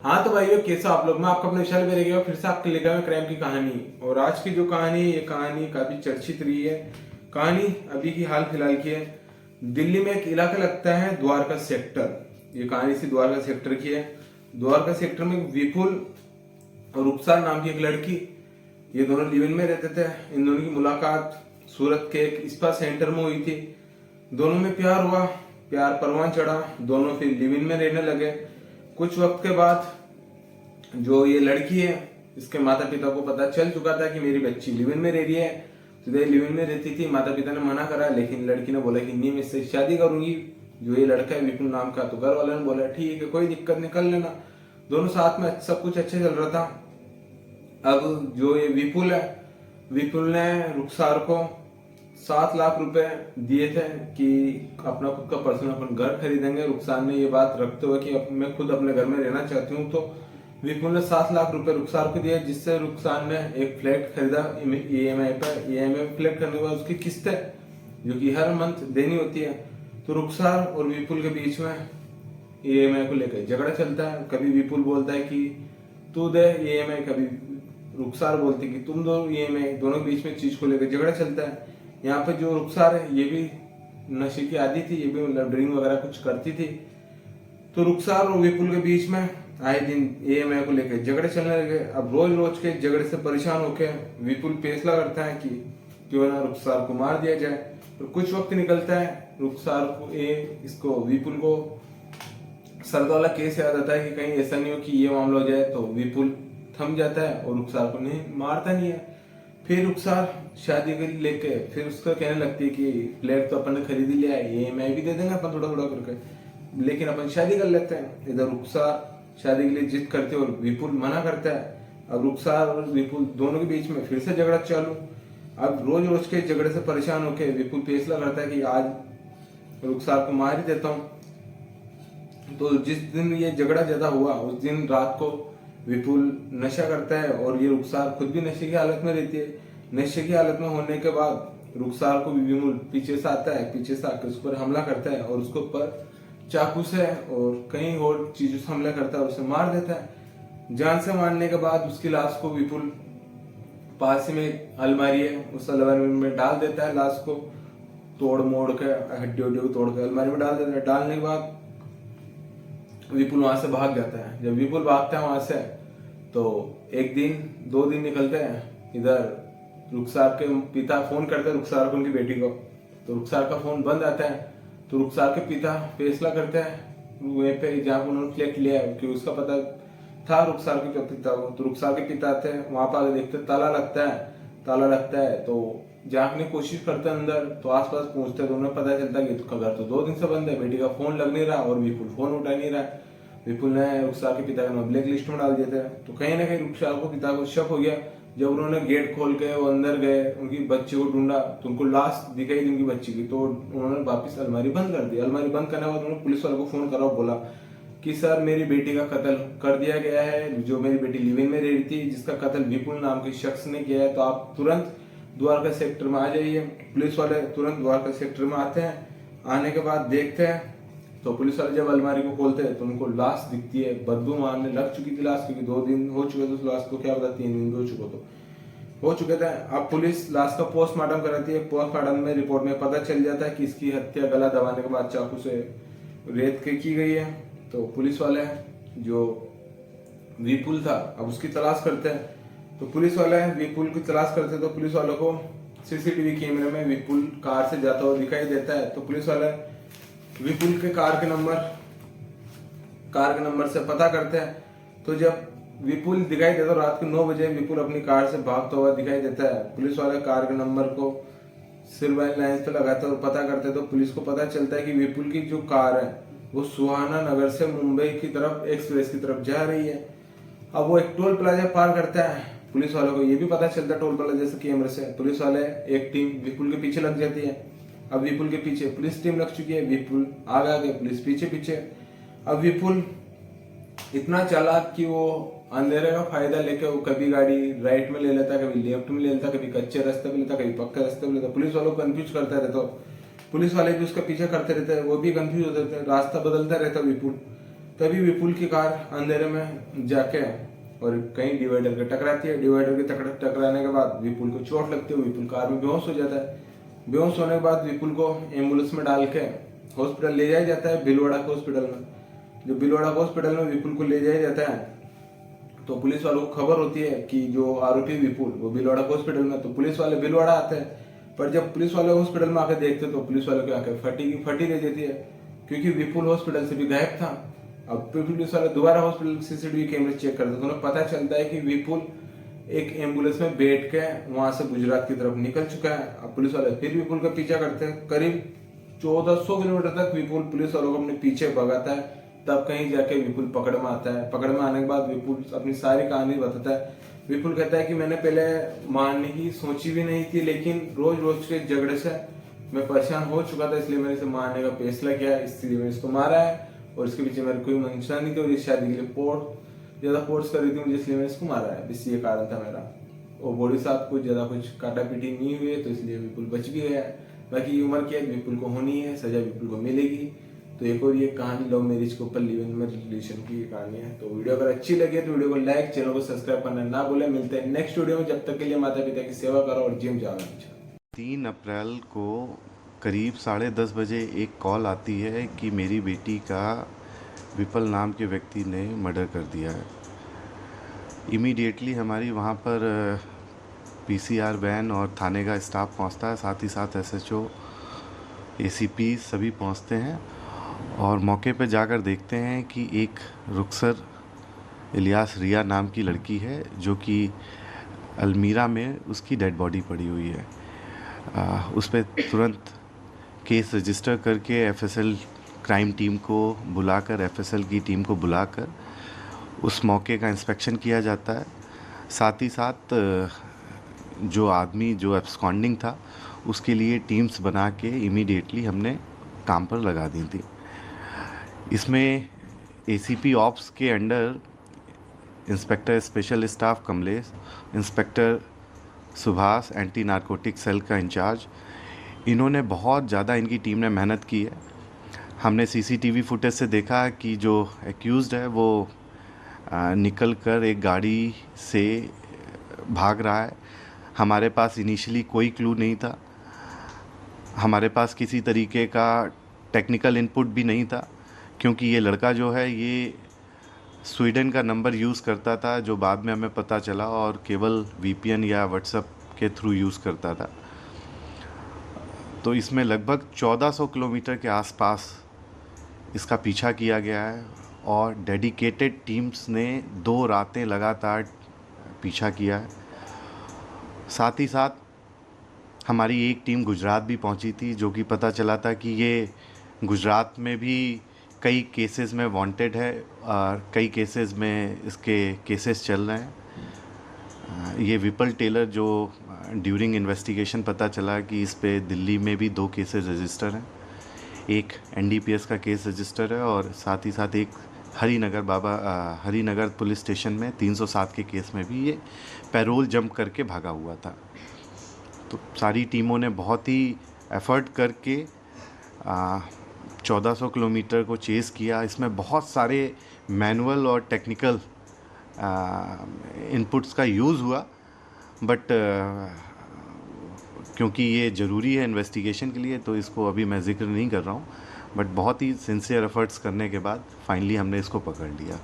हाँ तो भाइयों, कैसा आप लोग। मैं आपका अपना विशाल बेरेगा फिर से आपके लेकर आया क्राइम की कहानी। और आज की जो कहानी है, ये कहानी काफी चर्चित रही है। कहानी अभी की हाल फिलहाल की है। दिल्ली में एक इलाका लगता है द्वारका सेक्टर। ये कहानी सी द्वारका सेक्टर की है। द्वारका सेक्टर में विपुल और रुखसार नाम की एक लड़की, ये दोनों लिव इन में रहते थे। इन दोनों की मुलाकात सूरत के एक स्पा सेंटर में हुई थी। दोनों में प्यार हुआ, प्यार परवान चढ़ा, दोनों फिर लिव इन में रहने लगे। कुछ वक्त के बाद जो ये लड़की है, इसके माता पिता को पता चल चुका था कि मेरी बच्ची लिव इन में रह रही है। तो ये लिव इन में रहती थी, माता पिता ने मना करा, लेकिन लड़की ने बोला कि नहीं, मैं इससे शादी करूंगी, जो ये लड़का है विपुल नाम का। तो घर वालों ने बोला ठीक है, कोई दिक्कत नहीं, कर लेना। दोनों साथ में सब कुछ अच्छे चल रहा था। अब जो ये विपुल है, विपुल ने रुखसार को 7 लाख रुपए दिए थे कि अपना खुद का पर्सनल अपन घर खरीदेंगे। रुखसार ने ये बात रखते हुए कि मैं खुद अपने घर में रहना चाहती हूँ, तो विपुल ने 7 लाख रुपए रुखसार को दिए, जिससे रुखसार ने एक फ्लैट खरीदा ईएमआई पर। ईएमआई फ्लैट करने के बाद उसकी किस्तें जो कि हर मंथ देनी होती है। तो रुखसार और विपुल के बीच में ईएमआई को लेकर झगड़ा चलता है। कभी विपुल बोलता है कि तू दे ईएमआई, कभी रुखसार बोलती है कि तुम दो ईएमआई। दोनों के बीच में चीज को लेकर झगड़ा चलता है। यहाँ पे जो रुखसार है, ये भी नशे की आदी थी, ये भी मतलब ड्रिंक वगैरह कुछ करती थी। तो रुखसार और विपुल के बीच में आए दिन ईएमआई को लेकर झगड़े चलने लगे। अब रोज रोज के झगड़े से परेशान होकर विपुल फैसला करता है कि क्यों ना रुखसार को मार दिया जाए। और कुछ वक्त निकलता है, रुखसार को इसको विपुल को सरदा वाला केस याद आता है कि कहीं ऐसा नहीं हो कि ये मामला हो जाए। तो विपुल थम जाता है और रुखसार को नहीं मारता नहीं है। फिर रुखसार शादी कर लेके फिर उसका कहने लगती है कि फ्लैट तो अपन ने खरीद लिया है, ईएमआई भी दे देंगे अपन थोड़ा थोड़ा करके, लेकिन अपन शादी कर लेते हैं। इधर रुखसार शादी के लिए जिद करते और विपुल मना करता है। अब रुखसार और विपुल दोनों के बीच में फिर से झगड़ा चालू। अब रोज रोज के झगड़े से परेशान होकर विपुल फैसला करता है कि आज रुखसार को मार ही देता हूँ। तो जिस दिन ये झगड़ा ज्यादा हुआ, उस दिन रात को विपुल नशा करता है और ये रुखसार खुद भी नशे की हालत में रहती है। नशे की हालत में होने के बाद रुखसार को विपुल पीछे से आता है, पीछे से आकर उस पर हमला करता है और उसके ऊपर चाकू से और कई और चीजों से हमला करता है और उसे मार देता है। जान से मारने के बाद उसकी लाश को विपुल पास में एक अलमारी है, उस अलमारी में डाल देता है। लाश को तोड़ मोड़ के, हड्डी हड्डी को तोड़ के अलमारी में डाल देता है। डालने के बाद विपुल वहां से भाग जाता है। जब विपुल भागता है वहां से, तो एक दिन 2 दिन निकलते हैं। इधर रुखसार के पिता फोन करते हैं रुखसार को, उनकी बेटी को। तो रुखसार का फोन बंद आता है। तो रुखसार के पिता फैसला करते हैं वहीं पे जहाँ पर उन्होंने फ्लैट लिया है, कि उसका पता था रुखसार के पिता को। तो रुखसार के पिता आते हैं, वहां पर आगे देखते ताला लगता है। ताला लगता है तो झांकने की कोशिश करते हैं अंदर। तो आसपास पहुंचते हैं तो उन्हें पता चलता है कि घर तो 2 दिन से बंद है, बेटी का फोन लग नहीं रहा और विपुल फोन उठा नहीं रहा है। विपुल ने रुखसार के पिता का ब्लैक लिस्ट में डाल दिया था। तो कहीं ना कहीं रुखसार को पिता को शक हो गया। जब उन्होंने गेट खोल के वो अंदर गए, उनकी बच्ची को ढूंढा तो उनको लाश दिखाई दी उनकी बच्ची की। तो उन्होंने वापस अलमारी बंद कर दी। अलमारी बंद करने के बाद उन्होंने पुलिस वालों को फोन करा, बोला कि सर मेरी बेटी का कत्ल कर दिया गया है। जो मेरी बेटी लिव इन में रह रही थी, जिसका कत्ल विपुल नाम के शख्स ने किया है, तो आप तुरंत द्वारका सेक्टर में आ जाइए। पुलिस वाले तुरंत द्वारका सेक्टर में आते हैं। आने के बाद देखते हैं तो पुलिस वाले जब अलमारी को खोलते हैं तो उनको लाश दिखती है। बदबू मारने लग चुकी थी लाश, क्योंकि 2 दिन हो चुके थे उस लाश को, क्या पता 3 दिन हो चुके हो चुके थे। अब पुलिस लाश का पोस्टमार्टम कराती है। पोस्टमार्टम में रिपोर्ट में पता चल जाता है कि इसकी हत्या गला दबाने के बाद चाकू से रेत के की गई है। तो पुलिस वाले जो विपुल था, अब उसकी तलाश करते हैं। तो पुलिस वाले विपुल की तलाश करते हैं। तो पुलिस वालों को सीसीटीवी कैमरे में विपुल कार से जाता हुआ दिखाई देता है। तो पुलिस वाले विपुल के कार के नंबर से पता करते हैं। तो जब विपुल दिखाई देता है रात के 9 बजे, विपुल अपनी कार से भागता हुआ दिखाई देता है। पुलिस वाले कार के नंबर को सिल्वर लाइन पे लगाते और पता करते हैं। तो पुलिस को पता चलता है कि विपुल की जो कार है वो सुहाना नगर से मुंबई की तरफ एक्सप्रेस की तरफ जा रही है। अब वो एक टोल प्लाजा पार करता है। पुलिस वालों को ये भी पता चलता है टोल प्लाजा से कैमरे से। पुलिस वाले एक टीम विपुल के पीछे लग जाती है। अब विपुल के पीछे पुलिस टीम लग चुकी है। विपुल आगे पुलिस पीछे पीछे। अब विपुल इतना चालाक कि वो अंधेरे का फायदा लेके वो कभी गाड़ी राइट में ले लेता, कभी लेफ्ट में ले लेता, कभी कच्चे रास्ते पे लेता, कभी पक्के रास्ते पे लेता। पुलिस वालों को कंफ्यूज करता रहता। पुलिस वाले भी उसका पीछे करते रहते हैं, वो भी कंफ्यूज होते रहते हैं, रास्ता बदलता रहता विपुल। तभी विपुल की कार अंधेरे में जाके और कहीं डिवाइडर के टकराती है। डिवाइडर के टकराने के बाद विपुल को चोट लगती है, विपुल कार में बेहोश हो जाता है। बेहोश होने के बाद विपुल को एम्बुलेंस में डाल के हॉस्पिटल ले जाया जाता है, भीलवाड़ा के हॉस्पिटल में। जो भीलवाड़ा के हॉस्पिटल में विपुल को ले जाया जाता है तो पुलिस वालों को खबर होती है कि जो आरोपी विपुल वो भीलवाड़ा के हॉस्पिटल में। तो पुलिस वाले भीलवाड़ा आते हैं, पर जब पुलिस वाले हॉस्पिटल में आकर देखते तो पुलिस वालों की आंखें फटी रह जाती है, क्योंकि विपुल हॉस्पिटल से भी गायब था। अब पुलिस वाले दोबारा हॉस्पिटल सीसीटीवी कैमरे चेक करते तो उन्हें पता चलता है कि विपुल एक एम्बुलेंस में बैठ के वहां से गुजरात की तरफ निकल चुका है। अब पुलिस वाले फिर विपुल का पीछा करते हैं, करीब 1400 किलोमीटर तक विपुल पुलिस वालों को अपने पीछे भगाता है। तब कहीं जाके विपुल पकड़ में आता है। पकड़ में आने के बाद विपुल अपनी सारी कहानी बताता है। विपुल कहता है कि मैंने पहले मारने की सोची भी नहीं थी, लेकिन रोज रोज के झगड़े से मैं परेशान हो चुका था, इसलिए मैंने इसे मारने का फैसला किया, इसलिए मैंने इसको मारा है। और इसके पीछे मेरी कोई मंशा नहीं थी, और इस शादी के लिए ज्यादा फोर्स कर रही थी मुझे, इसलिए मैंने इसको मारा है। बस ये कारण था मेरा। और बॉडी साहब कुछ ज्यादा कुछ काटा पीटी नहीं हुई है, तो इसलिए विपुल बच भी गया है। बाकी उम्र क्या है, विपुल को होनी है, सजा विपुल को मिलेगी। तो एक और ये कहानी लव मैरिज के ऊपर लिव इन में रिलेशन की कहानी है। तो वीडियो अगर अच्छी लगे तो वीडियो को लाइक, चैनल को सब्सक्राइब करना ना भूलें। मिलते हैं नेक्स्ट वीडियो में, जब तक के लिए माता पिता की सेवा करो और जिम जाओ। 3 अप्रैल को करीब 10:30 बजे एक कॉल आती है कि मेरी बेटी का विपल नाम के व्यक्ति ने मर्डर कर दिया है। इमीडिएटली हमारी वहाँ पर पीसीआर वैन और थाने का स्टाफ पहुँचता है, साथ ही साथ एसएचओ, एसीपी सभी पहुँचते हैं और मौके पर जाकर देखते हैं कि एक रुखसर इलियास रिया नाम की लड़की है, जो कि अलमीरा में उसकी डेड बॉडी पड़ी हुई है। उस पर तुरंत केस रजिस्टर करके एफएसएल क्राइम टीम को बुलाकर, एफएसएल की टीम को बुलाकर उस मौके का इंस्पेक्शन किया जाता है। साथ ही साथ जो आदमी जो एब्सकॉन्डिंग था उसके लिए टीम्स बना के इमीडिएटली हमने काम पर लगा दी थी। इसमें एसीपी ऑप्स के under inspector special staff Kamlesh, inspector Subhash anti narcotic cell का इंचार्ज, इन्होंने बहुत ज़्यादा, इनकी टीम ने मेहनत की है। हमने सीसीटीवी फुटेज से देखा कि जो एक्यूज़्ड है वो निकल कर एक गाड़ी से भाग रहा है। हमारे पास इनिशियली कोई क्लू नहीं था, हमारे पास किसी तरीके का टेक्निकल इनपुट भी नहीं था, क्योंकि ये लड़का जो है ये स्वीडन का नंबर यूज़ करता था, जो बाद में हमें पता चला, और केवल वीपीएन या व्हाट्सएप के थ्रू यूज़ करता था। तो इसमें लगभग 1400 किलोमीटर के आसपास इसका पीछा किया गया है और डेडिकेटेड टीम्स ने 2 रातें लगातार पीछा किया है। साथ ही साथ हमारी एक टीम गुजरात भी पहुंची थी, जो कि पता चला था कि ये गुजरात में भी कई केसेस में वांटेड है और कई केसेस में इसके केसेस चल रहे हैं। ये विपल टेलर, जो ड्यूरिंग इन्वेस्टिगेशन पता चला कि इस पे दिल्ली में भी 2 केसेस रजिस्टर हैं, एक एनडीपीएस का केस रजिस्टर है और साथ ही साथ एक हरिनगर पुलिस स्टेशन में 307 के केस में भी ये पैरोल जंप करके भागा हुआ था। तो सारी टीमों ने बहुत ही एफर्ट करके 1400 किलोमीटर को चेज़ किया। इसमें बहुत सारे मैनुअल और टेक्निकल इनपुट्स का यूज़ हुआ, बट क्योंकि ये ज़रूरी है इन्वेस्टिगेशन के लिए, तो इसको अभी मैं जिक्र नहीं कर रहा हूँ। बट बहुत ही सिंसियर एफर्ट्स करने के बाद फाइनली हमने इसको पकड़ लिया।